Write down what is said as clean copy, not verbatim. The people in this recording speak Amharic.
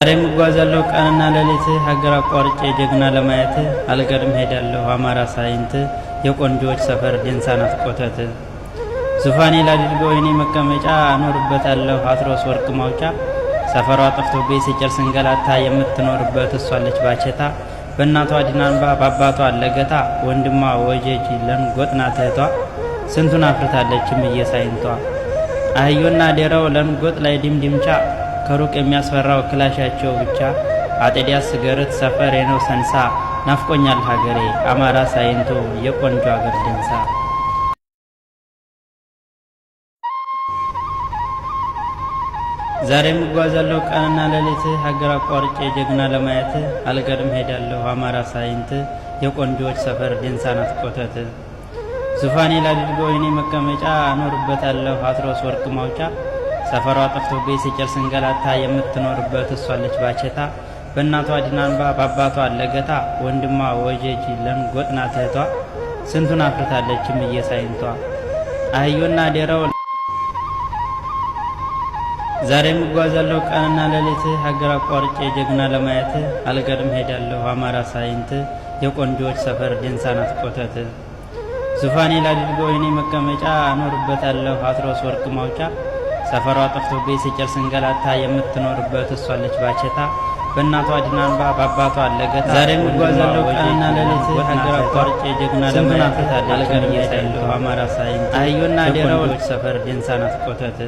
ዛሬም እጓዛለሁ ቀንና ሌሊት ሀገር አቋርጬ ጀግና ለማየት አልቀድም ሄዳለሁ አማራ ሳይንት የቆንጆች ሰፈር ዴንሳ ናት ቆተት ዙፋኔ ላድርገው የኔ መቀመጫ አኖርበታለሁ አትሮስ ወርቅ ማውጫ ሰፈሯ ጠፍቶብኝ ሲጨርስ እንገላታ የምትኖርበት እሷለች ባቸታ በእናቷ ዲናንባ በአባቷ አለገታ ወንድሟ ወጀጅ ለንጎጥ ናት እህቷ ስንቱን አፍርታለችም እየሳይንቷ አህዮና ዴራው ለንጎጥ ላይ ዲምዲምቻ ከሩቅ የሚያስፈራው ክላሻቸው ብቻ አጤዲያስ ገርት ሰፈሬ ነው ሰንሳ ናፍቆኛል ሀገሬ አማራ ሳይንቶ የቆንጆ አገር ዴንሳ። ዛሬም እጓዛለሁ ቀንና ሌሊት ሀገር አቋርጬ ጀግና ለማየት አልቀድም ሄዳለሁ አማራ ሳይንት የቆንጆች ሰፈር ዴንሳ ናት ቆተት ዙፋኔ ላድርገው የኔ መቀመጫ አኖርበታለሁ አትሮስ ወርቅ ማውጫ ሰፈሯ ጠፍቶብኝ ሲጨርስ እንገላታ የምትኖርበት እሷለች ባቸታ በእናቷ ዲናንባ በአባቷ አለገታ ወንድሟ ወጀጅ ለንጎጥ ናት እህቷ ስንቱን አፍርታለችም እየሳይንቷ አህዮና ዴራው። ዛሬም እጓዛለሁ ቀንና ሌሊት ሀገር አቋርጬ ጀግና ለማየት አልቀድም ሄዳለሁ አማራ ሳይንት የቆንጆች ሰፈር ዴንሳ ናት ቆተት ዙፋኔ ላድርገው የኔ መቀመጫ አኖርበታለሁ አትሮስ ወርቅ ማውጫ ሰፈሯ ጠፍቶብኝ ሲጨርስ እንገላታ የምትኖርበት እሷለች ባቸታ በእናቷ ዲናንባ በአባቷ አለገታ ዛሬም እጓዛለሁ ቀንና ሌሊት ሀገር አቋርጬ ጀግና ለማየት አልቀድም ሄዳለሁ አማራ ሳይንት አህዮና ዴራው ሰፈር ዴንሳ ናት ቆተት